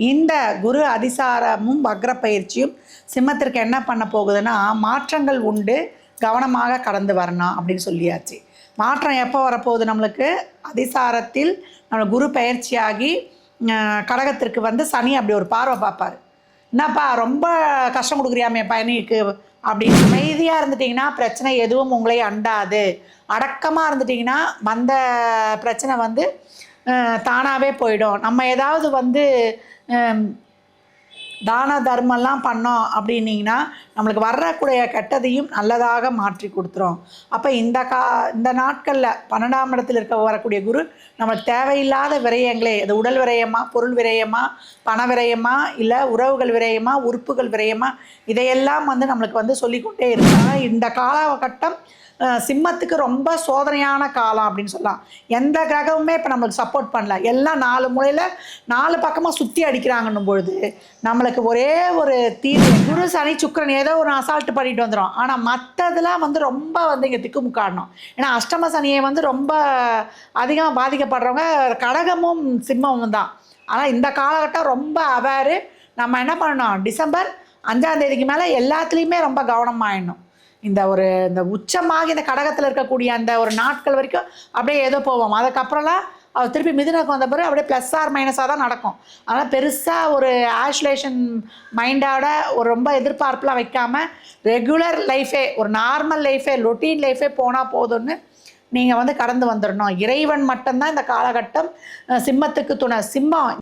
இந்த குரு அதிசாரமும் வக்ர பயிற்சியும் சிம்மத்திற்கு என்ன பண்ண போகுதுன்னா, மாற்றங்கள் உண்டு, கவனமாக கடந்து வரணும் அப்படின்னு சொல்லியாச்சு. மாற்றம் எப்போ வரப்போகுது நம்மளுக்கு? அதிசாரத்தில் நம்ம குரு பயிற்சியாகி கடகத்திற்கு வந்து சனி அப்படி ஒரு பார்வை பார்ப்பார். என்னப்பா ரொம்ப கஷ்டம் கொடுக்குறியாமே பையனுக்கு அப்படின்னு. அமைதியாக இருந்துட்டிங்கன்னா பிரச்சனை எதுவும் உங்களை அண்டாது. அடக்கமாக இருந்துட்டிங்கன்னா வந்த பிரச்சனை வந்து தானாகவே போயிடும். நம்ம ஏதாவது வந்து தான தர்மம்லாம் பண்ணோம் அப்படின்னிங்கன்னா நம்மளுக்கு வரக்கூடிய கெட்டதையும் நல்லதாக மாற்றி கொடுத்துரும். அப்போ இந்த நாட்களில் 12ஆம் இடத்தில் இருக்க வரக்கூடிய குரு நம்மளுக்கு தேவையில்லாத விரயங்களே, அது உடல் விரயமா, பொருள் விரயமா, பண விரயமா, இல்லை உறவுகள் விரயமா, உறுப்புகள் விரயமா, இதையெல்லாம் வந்து நம்மளுக்கு வந்து சொல்லிக்கொண்டே இருக்காங்க. இந்த காலகட்டம் சிம்மத்துக்கு ரொம்ப சோதனையான காலம் அப்படின்னு சொல்லலாம். எந்த கிரகமுமே இப்போ நம்மளுக்கு சப்போர்ட் பண்ணல. எல்லாம் 4 மூலையில் 4 பக்கமாக சுற்றி அடிக்கிறாங்கன்னும் பொழுது நம்மளுக்கு ஒரே ஒரு தீர்வு குரு சனி சுக்கிரன் ஏதோ ஒரு அசால்ட்டு பண்ணிட்டு வந்துடும். ஆனால் மற்றதெல்லாம் வந்து ரொம்ப வந்து இங்கே திக்குமுக்காடணும். ஏன்னா அஷ்டம சனியை வந்து ரொம்ப அதிகமாக பாதிக்கப்படுறவங்க கடகமும் சிம்மமும் தான். ஆனால் இந்த காலகட்டம் ரொம்ப அவேரு. நம்ம என்ன பண்ணணும், டிசம்பர் 5ஆம் தேதிக்கு மேலே எல்லாத்துலேயுமே ரொம்ப கவனமாகிடணும். இந்த உச்சமாக இந்த கடகத்தில் இருக்கக்கூடிய அந்த ஒரு நாட்கள் வரைக்கும் அப்படியே ஏதோ போவோம். அதுக்கப்புறம்லாம் அவர் திருப்பி மிதுனுக்கு வந்த பிறகு அப்படியே ப்ளஸ் ஆர் மைனஸாக தான் நடக்கும். அதனால் பெருசாக ஒரு ஆஷுலேஷன் மைண்டோட ஒரு ரொம்ப எதிர்பார்ப்புலாம் வைக்காமல் ரெகுலர் லைஃபே, ஒரு நார்மல் லைஃபே, ரொட்டீன் லைஃபே போனால் போதும்னு நீங்கள் வந்து கடந்து வந்துடணும். இறைவன் மட்டும்தான் இந்த காலகட்டம் சிம்மத்துக்கு துணை. சிம்மம்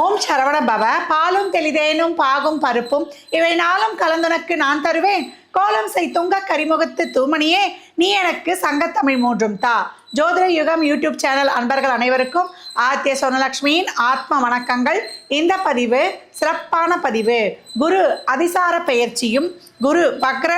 ஓம் சரவண பவ. பாலும் தெளிதேனும் பாகும் பருப்பும் இவை நாளும் கலந்துனக்கு நான் தருவேன். கோலம் செய் துங்க கரிமுகத்து தூமணியே, நீ எனக்கு சங்கத்தமிழ் 3 தா. ஜோதிட யுகம் யூடியூப் சேனல் அன்பர்கள் அனைவருக்கும் ஆத்திய சொர்ணலக்ஷ்மியின் ஆத்ம வணக்கங்கள். இந்த பதிவு சிறப்பான பதிவு. குரு அதிசார பெயர்ச்சியும் குரு வக்ர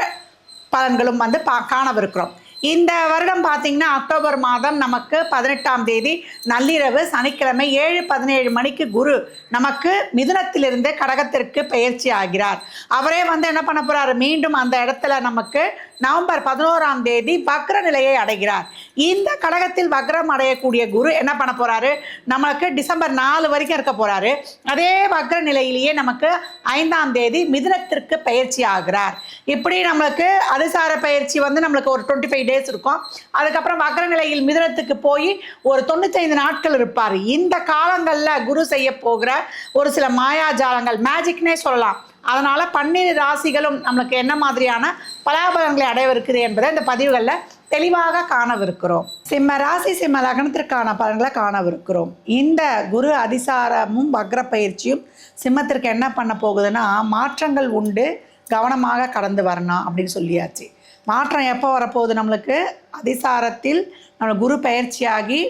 பலன்களும் வந்து காணவிருக்கிறோம். இந்த வருடம் பார்த்திங்கன்னா அக்டோபர் மாதம் நமக்கு 18ஆம் தேதி நள்ளிரவு சனிக்கிழமை 7:17 மணிக்கு குரு நமக்கு மிதுனத்திலிருந்து கடகத்திற்கு பெயர்ச்சி ஆகிறார். அவரே வந்து என்ன பண்ண போகிறார், மீண்டும் அந்த இடத்துல நமக்கு நவம்பர் 11ஆம் தேதி வக்ர நிலையை அடைகிறார். இந்த கடகத்தில் வக்ரம் அடையக்கூடிய குரு என்ன பண்ண போகிறாரு, நமக்கு டிசம்பர் 4 வரைக்கும் இருக்க போகிறாரு. அதே வக்ர நிலையிலேயே நமக்கு 5ஆம் தேதி மிதுனத்திற்கு பயிற்சி ஆகிறார். இப்படி நம்மளுக்கு அதிசார பயிற்சி வந்து நம்மளுக்கு ஒரு 25 டேஸ் இருக்கும். அதுக்கப்புறம் வக்ர நிலையில் மிதுனத்துக்கு போய் ஒரு 95 நாட்கள் இருப்பார். இந்த காலங்களில் குரு செய்ய போகிற ஒரு சில மாயாஜாலங்கள், மேஜிக்னே சொல்லலாம். அதனால் 12 ராசிகளும் நம்மளுக்கு என்ன மாதிரியான பலாபலன்களை அடையவிருக்குது என்பதை இந்த பதிவுகளில் தெளிவாக காணவிருக்கிறோம். சிம்ம ராசி சிம்ம லக்னத்திற்கான பலன்களை காணவிருக்கிறோம். இந்த குரு அதிசாரமும் வக்ர பயிற்சியும் சிம்மத்திற்கு என்ன பண்ண போகுதுன்னா, மாற்றங்கள் உண்டு, கவனமாக கடந்து வரணும் அப்படின்னு சொல்லியாச்சு. மாற்றம் எப்போ வரப்போகுது நம்மளுக்கு? அதிசாரத்தில் நம்ம குரு பயிற்சியாகி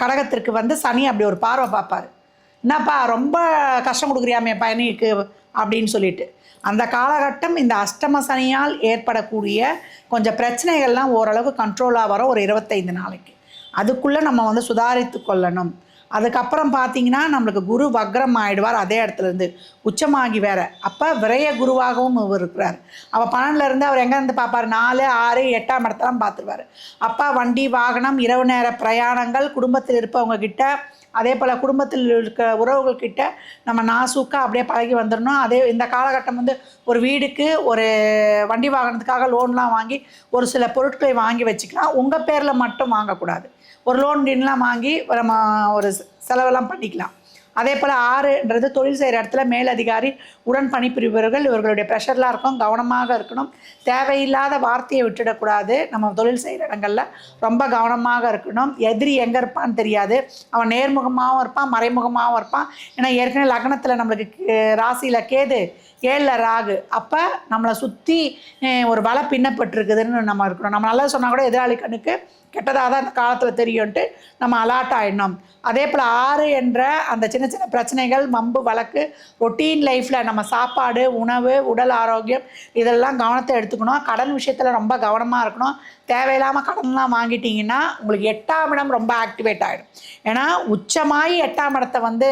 கடகத்திற்கு வந்து சனி அப்படி ஒரு பார்வை பார்ப்பார். என்னப்பா ரொம்ப கஷ்டம் கொடுக்குறியாமே பையனுக்கு அப்படின்னு சொல்லிட்டு. அந்த காலகட்டம் இந்த அஷ்டம சனியால் ஏற்படக்கூடிய கொஞ்சம் பிரச்சனைகள்லாம் ஓரளவுக்கு கண்ட்ரோலாக வரும் ஒரு 25 நாளைக்கு. அதுக்குள்ளே நம்ம வந்து சுதாரித்து கொள்ளணும். அதுக்கப்புறம் பார்த்திங்கன்னா நம்மளுக்கு குரு வக்ரம் ஆகிடுவார். அதே இடத்துலேருந்து உச்சமாகி வேறு. அப்போ விரைய குருவாகவும் இவர் இருக்கிறார். அப்போ 12லேருந்து அவர் எங்கேருந்து பார்ப்பார், 4, 6, 8ஆம் இடத்தெல்லாம் பார்த்துருவார். அப்போ வண்டி வாகனம், இரவு நேர பிரயாணங்கள், குடும்பத்தில் இருப்பவங்க கிட்ட, அதே போல் குடும்பத்தில் இருக்க உறவுகள்கிட்ட நம்ம நாசூக்காக அப்படியே பழகி வந்துடணும். அதே இந்த காலகட்டம் வந்து ஒரு வீடுக்கு ஒரு வண்டி வாகனத்துக்காக லோன்லாம் வாங்கி ஒரு சில பொருட்களை வாங்கி வச்சுக்கலாம். உங்கள் பேரில் மட்டும் வாங்கக்கூடாது. ஒரு லோன் டீன்லாம் வாங்கி நம்ம ஒரு செலவெல்லாம் பண்ணிக்கலாம். அதே போல் 6ன்றது தொழில் செய்கிற இடத்துல மேலதிகாரி உடன் பணிபுரிபவர்கள் இவர்களுடைய ப்ரெஷர்லாம் இருக்கும், கவனமாக இருக்கணும். தேவையில்லாத வார்த்தையை விட்டுடக்கூடாது. நம்ம தொழில் செய்கிற இடங்களில் ரொம்ப கவனமாக இருக்கணும். எதிரி எங்கே இருப்பான்னு தெரியாது. அவன் நேர்முகமாகவும் இருப்பான், மறைமுகமாகவும் இருப்பான். ஏன்னா ஏற்கனவே லக்னத்தில் நம்மளுக்கு ராசியில் கேது, 7ல் ராகு. அப்போ நம்மளை சுற்றி ஒரு வலை பின்னப்பட்டிருக்குதுன்னு நம்ம இருக்கணும். நம்ம நல்லா சொன்னால் கூட எதிராளி கண்ணுக்கு கெட்டதாக தான் இந்த காலத்தில் தெரியும்ன்ட்டு நம்ம அலர்ட் ஆகிடணும். அதே போல் 6 என்ற அந்த சின்ன சின்ன பிரச்சனைகள், மம்பு வழக்கு, ரொட்டீன் லைஃப்பில் நம்ம சாப்பாடு, உணவு, உடல் ஆரோக்கியம் இதெல்லாம் கவனத்தை எடுத்துக்கணும். கடன் விஷயத்தில் ரொம்ப கவனமாக இருக்கணும். தேவையில்லாமல் கடன்லாம் வாங்கிட்டிங்கன்னா உங்களுக்கு 8ஆம் இடம் ரொம்ப ஆக்டிவேட் ஆகிடும். ஏன்னா உச்சமாகி 8ஆம் இடத்தை வந்து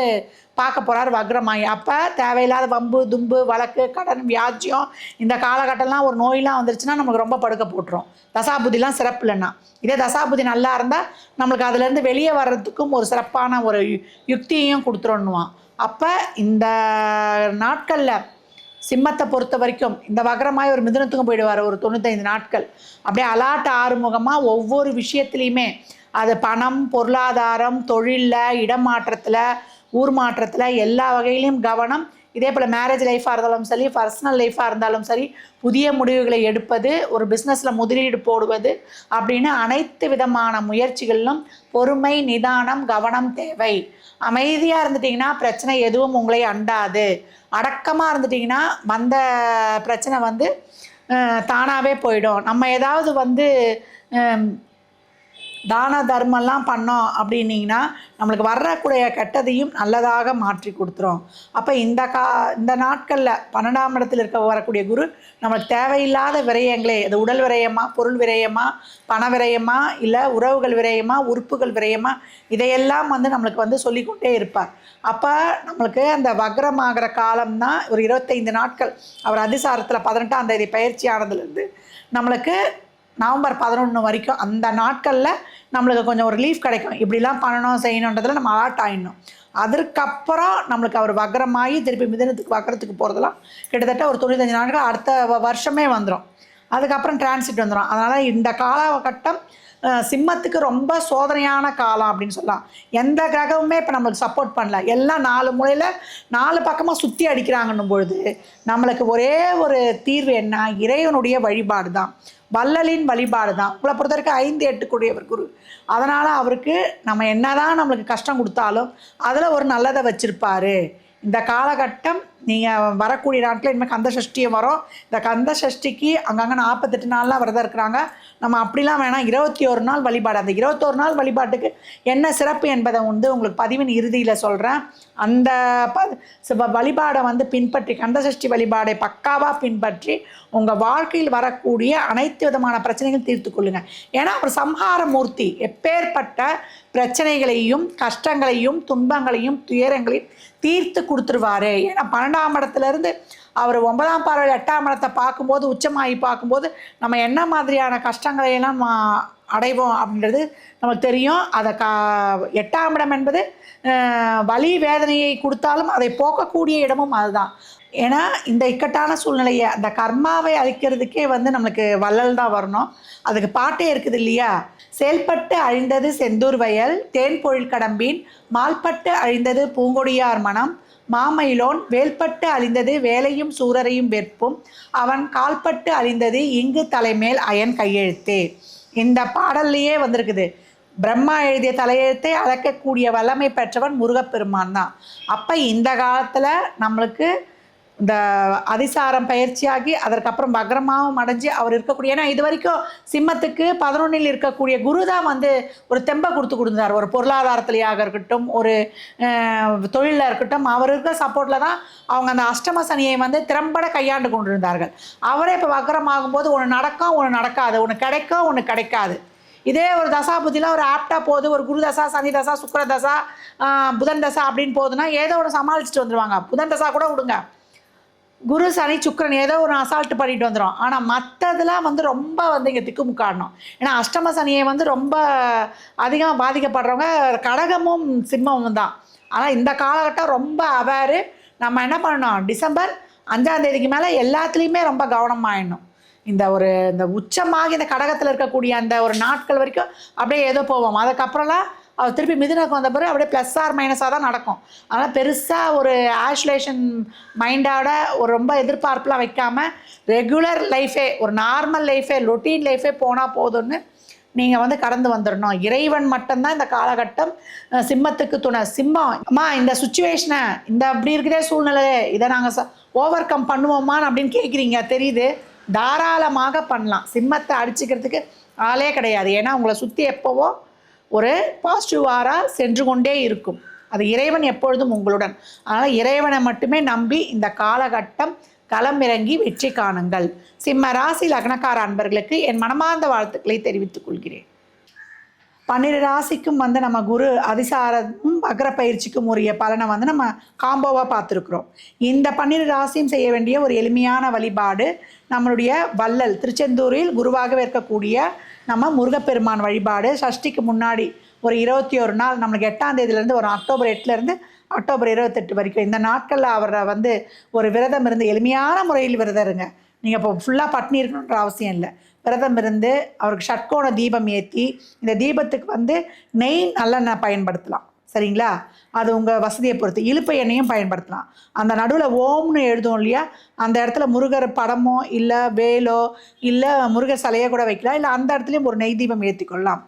பார்க்க போகிறார் வக்ரமாயி. அப்போ தேவையில்லாத வம்பு தும்பு வழக்கு கடன் வியாஜ்யம் இந்த காலகட்டம்லாம் ஒரு நோயெலாம் வந்துருச்சுன்னா நம்மளுக்கு ரொம்ப படுக்க போட்டுரும். தசாபுதிலாம் சிறப்பு இல்லைன்னா. இதே தசாபுதி நல்லா இருந்தால் நம்மளுக்கு அதுலேருந்து வெளியே வர்றதுக்கும் ஒரு சிறப்பான ஒரு யுக்தியையும் கொடுத்துருன்னுவான். அப்போ இந்த நாட்களில் சிம்மத்தை பொறுத்த வரைக்கும் இந்த வக்ரமாய் ஒரு மிதுனத்துக்கும் போயிடுவார் ஒரு 95 நாட்கள். அப்படியே அலாட்ட ஆறுமுகமாக ஒவ்வொரு விஷயத்துலையுமே அது பணம் பொருளாதாரம் தொழிலில் இடமாற்றத்தில் ஊர் மாற்றத்தில் எல்லா வகையிலையும் கவனம். இதே போல் மேரேஜ் லைஃபாக இருந்தாலும் சரி பர்சனல் லைஃபாக இருந்தாலும் சரி புதிய முடிவுகளை எடுப்பது ஒரு பிஸ்னஸில் முதலீடு போடுவது அப்படின்னு அனைத்து விதமான முயற்சிகளிலும் பொறுமை நிதானம் கவனம் தேவை. அமைதியாக இருந்துட்டிங்கன்னா பிரச்சனை எதுவும் உங்களை அண்டாது. அடக்கமாக இருந்துட்டிங்கன்னா வந்த பிரச்சனை வந்து தானாகவே போயிடும். நம்ம ஏதாவது தான தர்மம்லாம் பண்ணோம் அப்படின்னிங்கன்னா நம்மளுக்கு வரக்கூடிய கெட்டதையும் நல்லதாக மாற்றி கொடுத்துரும். அப்போ இந்த நாட்களில் 12ஆம் இடத்தில் வரக்கூடிய குரு நம்மளுக்கு தேவையில்லாத விரயங்களே, அது உடல் விரயமா பொருள் விரயமா பண விரயமா இல்லை உறவுகள் விரயமா உறுப்புகள் விரயமா இதையெல்லாம் நம்மளுக்கு சொல்லிக்கொண்டே இருப்பார். அப்போ நம்மளுக்கு அந்த வக்ரமாகிற காலம்தான் ஒரு 25 நாட்கள். அவர் அதிசாரத்தில் 18ஆம் தேதி பயிற்சி ஆனதுலேருந்து நம்மளுக்கு நவம்பர் 11 வரைக்கும் அந்த நாட்களில் நம்மளுக்கு கொஞ்சம் ஒரு ரிலீஃப் கிடைக்கும். இப்படிலாம் பண்ணணும் செய்யணுன்றதில் நம்ம அலர்ட் ஆகிடணும். அதற்கப்புறம் நம்மளுக்கு அவர் வக்ரமாகி திருப்பி மிதுனத்துக்கு வக்ரத்துக்கு போகிறதெல்லாம் கிட்டத்தட்ட ஒரு 95 நாட்கள் அடுத்த வருஷமே வந்துடும். அதுக்கப்புறம் டிரான்சிட் வந்துடும். அதனால் இந்த காலகட்டம் சிம்மத்துக்கு ரொம்ப சோதனையான காலம் அப்படின்னு சொல்லலாம். எந்த கிரகமுமே இப்போ நம்மளுக்கு சப்போர்ட் பண்ணல. எல்லாம் 4 மூலையில் 4 பக்கமாக சுற்றி அடிக்கிறாங்கன்னும் பொழுது நம்மளுக்கு ஒரே ஒரு தீர்வு என்ன? இறைவனுடைய வழிபாடு தான், வள்ளலின் வழிபாடு தான். உங்களை பொறுத்த வரைக்கும் 5, 8 கூடியவர் குரு. அதனால் அவருக்கு நம்ம என்னதான் நம்மளுக்கு கஷ்டம் கொடுத்தாலும் அதில் ஒரு நல்லதை வச்சுருப்பார். இந்த காலகட்டம் நீங்கள் வரக்கூடிய நாட்டில் இனிமேல் கந்த சஷ்டியும் வரும். இந்த கந்த சஷ்டிக்கு அங்கங்கே 48 நாள்லாம் விரதம் இருக்கிறாங்க. நம்ம அப்படிலாம் வேணாம், 21 நாள் வழிபாடு. அந்த 21 நாள் வழிபாட்டுக்கு என்ன சிறப்பு என்பதை உங்களுக்கு பதிவின் இறுதியில் சொல்கிறேன். அந்த வழிபாடை பின்பற்றி கந்த சஷ்டி வழிபாடை பக்காவாக பின்பற்றி உங்கள் வாழ்க்கையில் வரக்கூடிய அனைத்து விதமான பிரச்சனைகள் தீர்த்து கொள்ளுங்கள். ஏன்னா அவர் சம்ஹார மூர்த்தி. எப்பேற்பட்ட பிரச்சனைகளையும் கஷ்டங்களையும் துன்பங்களையும் துயரங்களையும் தீர்த்து கொடுத்துருவார். ஏன்னா 12ஆம் இடத்துலேருந்து அவர் 9ஆம் பார்வை 8ஆம் இடத்தை பார்க்கும்போது உச்சமாகி பார்க்கும்போது நம்ம என்ன மாதிரியான கஷ்டங்களையெல்லாம் அடைவோம் அப்படின்றது நமக்கு தெரியும். அதை 8ஆம் இடம் என்பது வலி வேதனையை கொடுத்தாலும் அதை போக்கக்கூடிய இடமும் அதுதான். ஏன்னா இந்த இக்கட்டான சூழ்நிலையை அந்த கர்மாவை அழிக்கிறதுக்கே நம்மளுக்கு வள்ளல் தான் வரணும். அதுக்கு பாட்டே இருக்குது இல்லையா? செயல்பட்டு அழிந்தது செந்தூர் வயல் தேன் பொழில் கடம்பின் மால்பட்டு அழிந்தது பூங்கொடியார் மனம் மாமயிலோன் வேல்பட்டு அழிந்தது வேலையும் சூரரையும் வெற்பும் அவன் கால்பட்டு அழிந்தது இங்கு தலைமேல் அயன் கையெழுத்தே. இந்த பாடல்லையே வந்திருக்குது. பிரம்மா எழுதிய தலையெழுத்தை அழைக்கக்கூடிய வல்லமை பெற்றவன் முருகப்பெருமான் தான். அப்போ இந்த காலத்தில் நம்மளுக்கு இந்த அதிசாரம் பயிற்சியாகி அதற்கப்புறம் வக்ரமாகவும் அடைஞ்சு அவர் இருக்கக்கூடிய, ஏன்னா இது வரைக்கும் சிம்மத்துக்கு 11இல் இருக்கக்கூடிய குரு தான் ஒரு தெம்பை கொடுத்துருந்தார். ஒரு பொருளாதாரத்திலேயாக இருக்கட்டும் ஒரு தொழிலில் இருக்கட்டும் அவர் இருக்கிற சப்போர்ட்டில் தான் அவங்க அந்த அஷ்டம சனியை திறம்பட கையாண்டு கொண்டிருந்தார்கள். அவரே இப்போ வக்ரமாகும்போது ஒன்று நடக்கும் ஒன்று நடக்காது, ஒன்று கிடைக்கும் ஒன்று கிடைக்காது. இதே ஒரு தசாபுத்திலாம் ஒரு ஆப்டாக போகுது, ஒரு குரு தசா சனி தசா சுக்கிர தசா புதன் தசா அப்படின்னு போகுதுன்னா ஏதோ ஒன்று சமாளிச்சுட்டு வந்துடுவாங்க. புதன் தசா கூட விடுங்க, குரு சனி சுக்கிரன் ஏதோ ஒரு அசால்ட்டு பண்ணிட்டு வந்துடும். ஆனால் மற்றதெல்லாம் ரொம்ப இங்கே திக்குமுக்காடணும். ஏன்னா அஷ்டம சனியை ரொம்ப அதிகமாக பாதிக்கப்படுறவங்க கடகமும் சிம்மமும் தான். ஆனால் இந்த காலகட்டம் ரொம்ப அவேரு. நம்ம என்ன பண்ணணும், டிசம்பர் 5ஆம் தேதிக்கு மேலே எல்லாத்துலேயுமே ரொம்ப கவனமாகிடணும். இந்த உச்சமாகி இந்த கடகத்தில் இருக்கக்கூடிய அந்த ஒரு நாட்கள் வரைக்கும் அப்படியே ஏதோ போவோம். அதுக்கப்புறம்லாம் அவர் திருப்பி மிதுனுக்கு வந்த பிறகு அப்படியே ப்ளஸ் ஆர் மைனஸாக தான் நடக்கும். அதனால் பெருசாக ஒரு ஆஷ்லேஷன் மைண்டோட ஒரு ரொம்ப எதிர்பார்ப்புலாம் வைக்காமல் ரெகுலர் லைஃபே ஒரு நார்மல் லைஃபே ரொட்டீன் லைஃபே போனால் போதும்னு நீங்கள் கடந்து வந்துடணும். இறைவன் மட்டும்தான் இந்த காலகட்டம் சிம்மத்துக்கு துணை. சிம்மம் அம்மா இந்த சுச்சுவேஷனை இந்த அப்படி இருக்குதே சூழ்நிலை இதை நாங்கள் ஓவர் கம் பண்ணுவோமான்னு அப்படின்னு கேட்குறீங்க தெரியுது. தாராளமாக பண்ணலாம். சிம்மத்தை அடிச்சுக்கிறதுக்கு ஆளே கிடையாது. ஏன்னா உங்களை சுற்றி எப்போவோ ஒரு பாசிட்டிவாராக சென்று கொண்டே இருக்கும். அது இறைவன் எப்பொழுதும் உங்களுடன். அதனால் இறைவனை மட்டுமே நம்பி இந்த காலகட்டம் களமிறங்கி வெற்றி காணுங்கள். சிம்ம ராசி லக்னக்கார அன்பர்களுக்கு என் மனமார்ந்த வாழ்த்துக்களை தெரிவித்துக் கொள்கிறேன். 12 ராசிக்கும் வந்து நம்ம குரு அதிசாரமும் வக்ர பயிற்சிக்கும் உரிய பலனை வந்து நம்ம காம்போவாக பார்த்துருக்குறோம். இந்த 12 ராசியும் செய்ய வேண்டிய ஒரு எளிமையான வழிபாடு நம்மளுடைய வள்ளல் திருச்செந்தூரில் குருவாகவே இருக்கக்கூடிய நம்ம முருகப்பெருமான் வழிபாடு. சஷ்டிக்கு முன்னாடி ஒரு 21 நாள், நம்மளுக்கு 8ஆம் தேதியிலேருந்து ஒரு அக்டோபர் 8லேருந்து அக்டோபர் 28 வரைக்கும் இந்த நாட்களில் அவரை வந்து ஒரு விரதம் இருந்து எளிமையான முறையில் விரதம் இருங்க. நீங்கள் இப்போ ஃபுல்லாக பட்னி இருக்கணுன்ற அவசியம் இல்லை. விரதம் இருந்து அவருக்கு ஷட்கோண தீபம் ஏற்றி, இந்த தீபத்துக்கு வந்து நெய் நல்லெண்ணெய் பயன்படுத்தலாம். சரிங்களா? அது உங்கள் வசதியை பொறுத்து. இழுப்பை எண்ணெயும் பயன்படுத்தலாம். அந்த நடுவில் ஓம்னு எழுதும் இல்லையா, அந்த இடத்துல முருகர் படமோ இல்லை வேலோ இல்லை முருகர் சிலையோ கூட வைக்கலாம். இல்லை அந்த இடத்துலையும் ஒரு நெய் தீபம் ஏற்றிக்கொள்ளலாம்.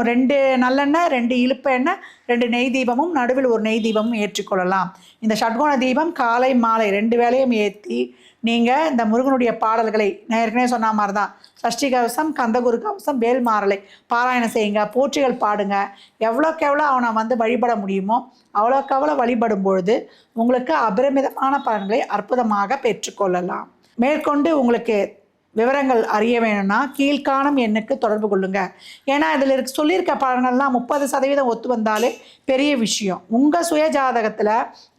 2 நல்லெண்ணெய், 2 இழுப்ப எண்ணெய், 2 நெய் தீபமும், நடுவில் ஒரு நெய் தீபமும் ஏற்றிக்கொள்ளலாம். இந்த ஷட்கோண தீபம் காலை மாலை 2 வேளையும் ஏற்றி நீங்கள் இந்த முருகனுடைய பாடல்களை நான் ஏற்கனவே சொன்ன மாதிரி தான் சஷ்டி கவசம், கந்தகுரு கவசம், வேல் மாறலை பாராயணம் செய்யுங்க, போற்றிகள் பாடுங்க. எவ்வளோக்கு எவ்வளோ அவனை வந்து வழிபட முடியுமோ அவ்வளோக்கு அவ்வளோ வழிபடும் பொழுது உங்களுக்கு அபரிமிதமான பலன்களை அற்புதமாக பெற்றுக்கொள்ளலாம். மேற்கொண்டு உங்களுக்கு விவரங்கள் அறிய வேணும்னா கீழ்காணும் எண்ணுக்கு தொடர்பு கொள்ளுங்க. ஏன்னா இதில் சொல்லியிருக்க பலன்கள்லாம் 30% ஒத்து வந்தாலே பெரிய விஷயம். உங்கள் சுய ஜாதகத்தில்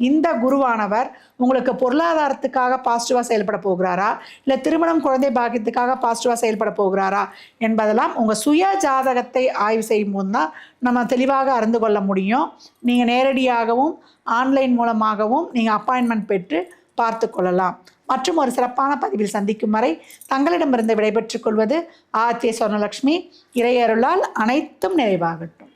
இந்த குருவானவர் உங்களுக்கு பொருளாதாரத்துக்காக பாசிட்டிவாக செயல்பட போகிறாரா, இல்லை திருமணம் குழந்தை பாக்கியத்துக்காக பாசிட்டிவாக செயல்பட போகிறாரா என்பதெல்லாம் உங்கள் சுய ஜாதகத்தை ஆய்வு செய்யும் போது தான் நம்ம தெளிவாக அறிந்து கொள்ள முடியும். நீங்கள் நேரடியாகவும் ஆன்லைன் மூலமாகவும் நீங்கள் அப்பாயின்மெண்ட் பெற்று பார்த்து கொள்ளலாம். மற்றும் ஒரு சிறப்பான பதிவில் சந்திக்கும் வரை தங்களிடமிருந்து விடைபெற்றுக் கொள்வது ஆர்த்தி சொர்ணலக்ஷ்மி. இறையருளால் அனைத்தும் நிறைவாகட்டும்.